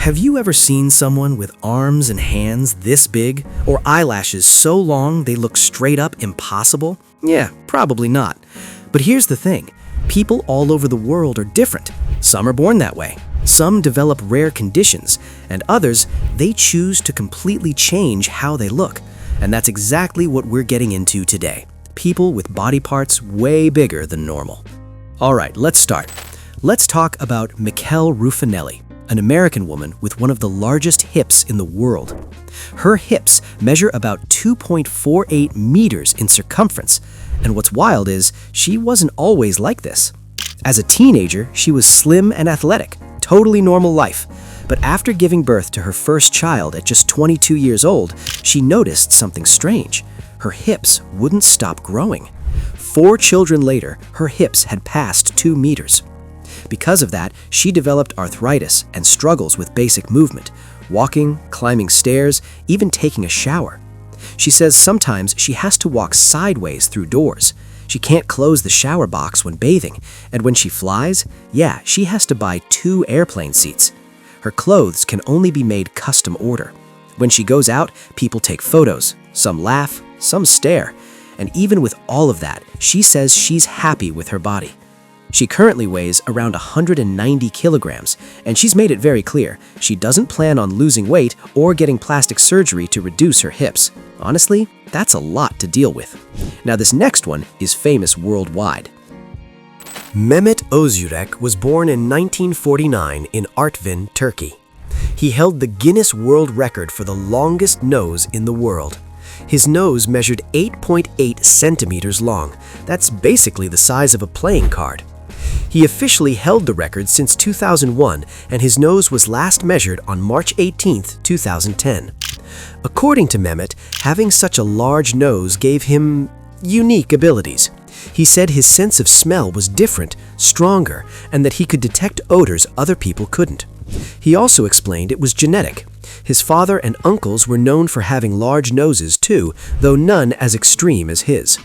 Have you ever seen someone with arms and hands this big, or eyelashes so long they look straight up impossible? Yeah, probably not. But here's the thing. People all over the world are different. Some are born that way. Some develop rare conditions, and others, they choose to completely change how they look. And that's exactly what we're getting into today. People with body parts way bigger than normal. All right, let's start. Let's talk about Michele Ruffinelli, an American woman with one of the largest hips in the world. Her hips measure about 2.48 meters in circumference, and what's wild is she wasn't always like this. As a teenager, she was slim and athletic, totally normal life. But after giving birth to her first child at just 22 years old, she noticed something strange. Her hips wouldn't stop growing. 4 children later, her hips had passed 2 meters. Because of that, she developed arthritis and struggles with basic movement, walking, climbing stairs, even taking a shower. She says sometimes she has to walk sideways through doors. She can't close the shower box when bathing, and when she flies, she has to buy 2 airplane seats. Her clothes can only be made custom order. When she goes out, people take photos. Some laugh, some stare. And even with all of that, she says she's happy with her body. She currently weighs around 190 kilograms, and she's made it very clear she doesn't plan on losing weight or getting plastic surgery to reduce her hips. Honestly, that's a lot to deal with. Now this next one is famous worldwide. Mehmet Özürek was born in 1949 in Artvin, Turkey. He held the Guinness World Record for the longest nose in the world. His nose measured 8.8 centimeters long. That's basically the size of a playing card. He officially held the record since 2001, and his nose was last measured on March 18, 2010. According to Mehmet, having such a large nose gave him unique abilities. He said his sense of smell was different, stronger, and that he could detect odors other people couldn't. He also explained it was genetic. His father and uncles were known for having large noses too, though none as extreme as his.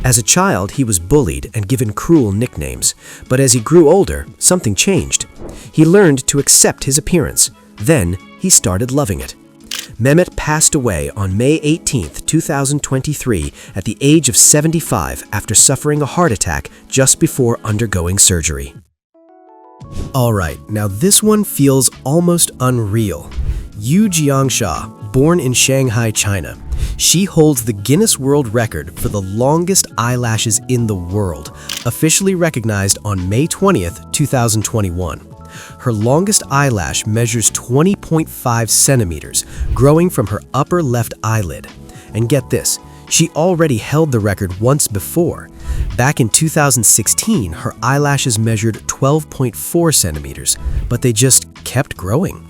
As a child, he was bullied and given cruel nicknames, but as he grew older, something changed. He learned to accept his appearance. Then, he started loving it. Mehmet passed away on May 18, 2023, at the age of 75 after suffering a heart attack just before undergoing surgery. Alright, now this one feels almost unreal. Yu Jiangsha, born in Shanghai, China. She holds the Guinness World Record for the longest eyelashes in the world, officially recognized on May 20th, 2021. Her longest eyelash measures 20.5 centimeters, growing from her upper left eyelid. And get this, she already held the record once before. Back in 2016, her eyelashes measured 12.4 centimeters, but they just kept growing.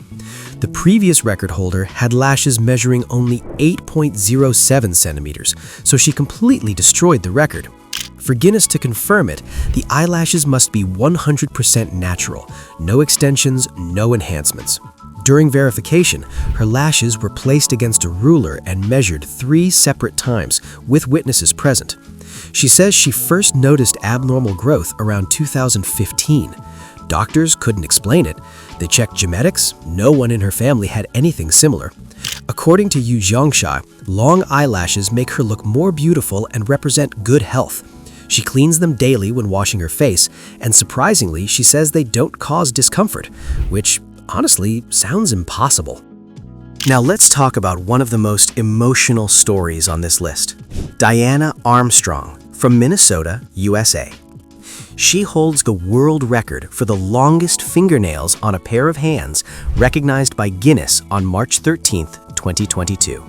The previous record holder had lashes measuring only 8.07 centimeters, so she completely destroyed the record. For Guinness to confirm it, the eyelashes must be 100% natural, no extensions, no enhancements. During verification, her lashes were placed against a ruler and measured 3 separate times, with witnesses present. She says she first noticed abnormal growth around 2015. Doctors couldn't explain it. They checked genetics. No one in her family had anything similar. According to Yu Jiangsha, long eyelashes make her look more beautiful and represent good health. She cleans them daily when washing her face, and surprisingly, she says they don't cause discomfort, which honestly sounds impossible. Now let's talk about one of the most emotional stories on this list. Diana Armstrong from Minnesota, USA. She holds the world record for the longest fingernails on a pair of hands, recognized by Guinness on March 13, 2022.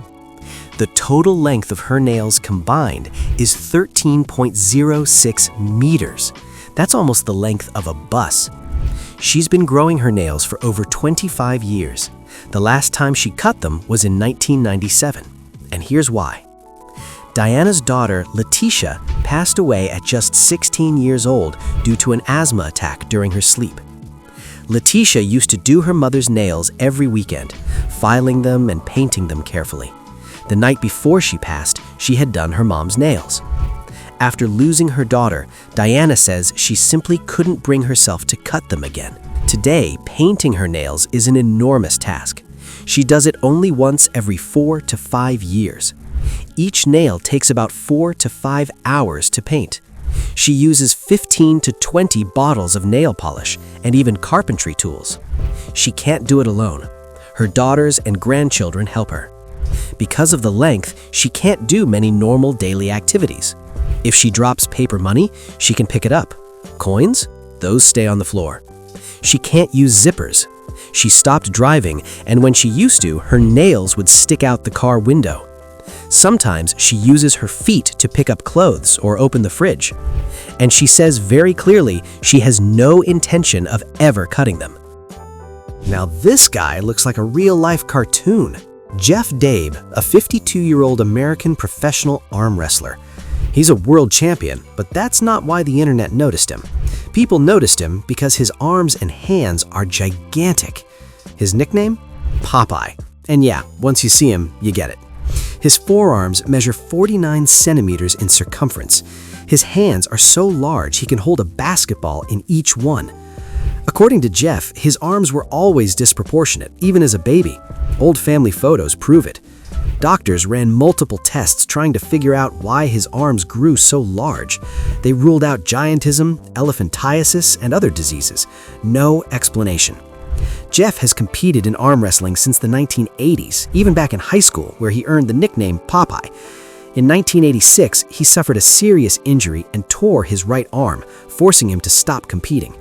The total length of her nails combined is 13.06 meters. That's almost the length of a bus. She's been growing her nails for over 25 years. The last time she cut them was in 1997, and here's why. Diana's daughter, Letitia, passed away at just 16 years old due to an asthma attack during her sleep. Letitia used to do her mother's nails every weekend, filing them and painting them carefully. The night before she passed, she had done her mom's nails. After losing her daughter, Diana says she simply couldn't bring herself to cut them again. Today, painting her nails is an enormous task. She does it only once every 4 to 5 years. Each nail takes about 4 to 5 hours to paint. She uses 15 to 20 bottles of nail polish and even carpentry tools. She can't do it alone. Her daughters and grandchildren help her. Because of the length, she can't do many normal daily activities. If she drops paper money, she can pick it up. Coins? Those stay on the floor. She can't use zippers. She stopped driving, and when she used to, her nails would stick out the car window. Sometimes she uses her feet to pick up clothes or open the fridge. And she says very clearly she has no intention of ever cutting them. Now this guy looks like a real-life cartoon. Jeff Dabe, a 52-year-old American professional arm wrestler. He's a world champion, but that's not why the internet noticed him. People noticed him because his arms and hands are gigantic. His nickname? Popeye. And yeah, once you see him, you get it. His forearms measure 49 centimeters in circumference. His hands are so large he can hold a basketball in each one. According to Jeff, his arms were always disproportionate, even as a baby. Old family photos prove it. Doctors ran multiple tests trying to figure out why his arms grew so large. They ruled out giantism, elephantiasis, and other diseases. No explanation. Jeff has competed in arm wrestling since the 1980s, even back in high school, where he earned the nickname Popeye. In 1986, he suffered a serious injury and tore his right arm, forcing him to stop competing.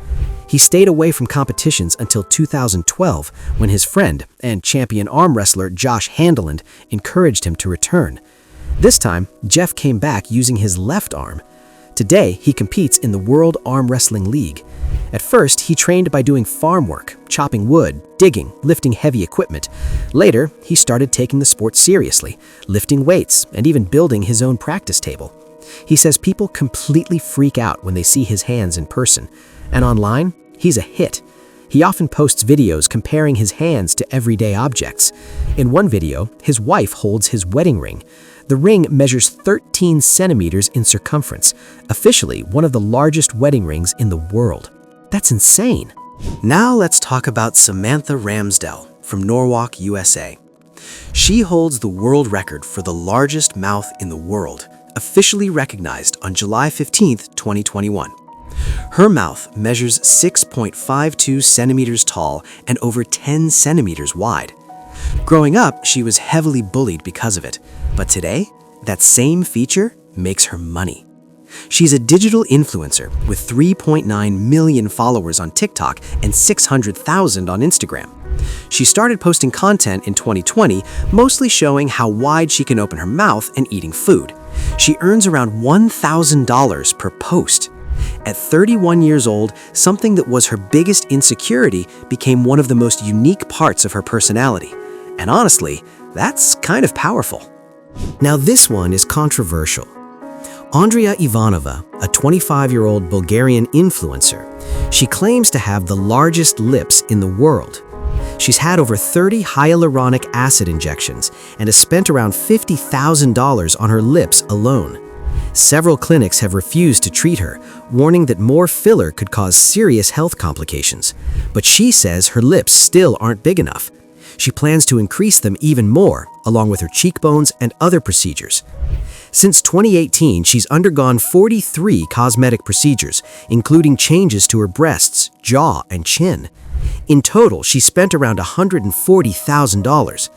He stayed away from competitions until 2012, when his friend and champion arm wrestler Josh Handeland encouraged him to return. This time, Jeff came back using his left arm. Today, he competes in the World Arm Wrestling League. At first, he trained by doing farm work, chopping wood, digging, lifting heavy equipment. Later, he started taking the sport seriously, lifting weights, and even building his own practice table. He says people completely freak out when they see his hands in person. And online, he's a hit. He often posts videos comparing his hands to everyday objects. In one video, his wife holds his wedding ring. The ring measures 13 centimeters in circumference, officially one of the largest wedding rings in the world. That's insane. Now let's talk about Samantha Ramsdell from Norwalk, USA. She holds the world record for the largest mouth in the world, officially recognized on July 15, 2021. Her mouth measures 6.52 centimeters tall and over 10 centimeters wide. Growing up, she was heavily bullied because of it, but today, that same feature makes her money. She's a digital influencer with 3.9 million followers on TikTok and 600,000 on Instagram. She started posting content in 2020, mostly showing how wide she can open her mouth and eating food. She earns around $1,000 per post. At 31 years old, something that was her biggest insecurity became one of the most unique parts of her personality. And honestly, that's kind of powerful. Now this one is controversial. Andrea Ivanova, a 25-year-old Bulgarian influencer, she claims to have the largest lips in the world. She's had over 30 hyaluronic acid injections and has spent around $50,000 on her lips alone. Several clinics have refused to treat her, warning that more filler could cause serious health complications. But she says her lips still aren't big enough. She plans to increase them even more, along with her cheekbones and other procedures. Since 2018, she's undergone 43 cosmetic procedures, including changes to her breasts, jaw, and chin. In total, she spent around $140,000.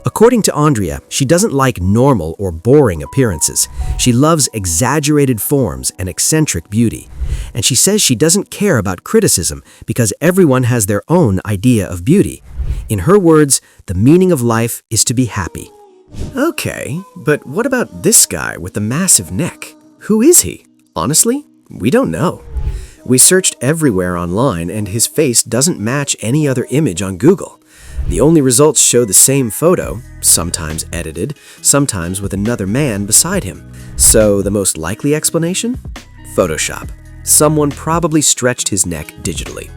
According to Andrea, she doesn't like normal or boring appearances. She loves exaggerated forms and eccentric beauty. And she says she doesn't care about criticism because everyone has their own idea of beauty. In her words, the meaning of life is to be happy. Okay, but what about this guy with the massive neck? Who is he? Honestly, we don't know. We searched everywhere online and his face doesn't match any other image on Google. The only results show the same photo, sometimes edited, sometimes with another man beside him. So the most likely explanation? Photoshop. Someone probably stretched his neck digitally.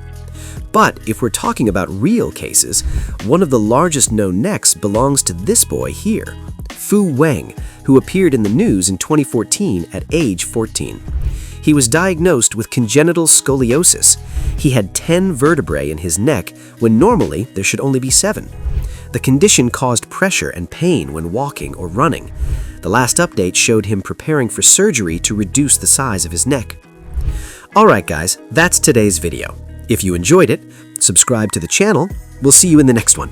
But if we're talking about real cases, one of the largest known necks belongs to this boy here, Fu Wang, who appeared in the news in 2014 at age 14. He was diagnosed with congenital scoliosis. He had 10 vertebrae in his neck when normally there should only be 7. The condition caused pressure and pain when walking or running. The last update showed him preparing for surgery to reduce the size of his neck. Alright guys, that's today's video. If you enjoyed it, subscribe to the channel. We'll see you in the next one.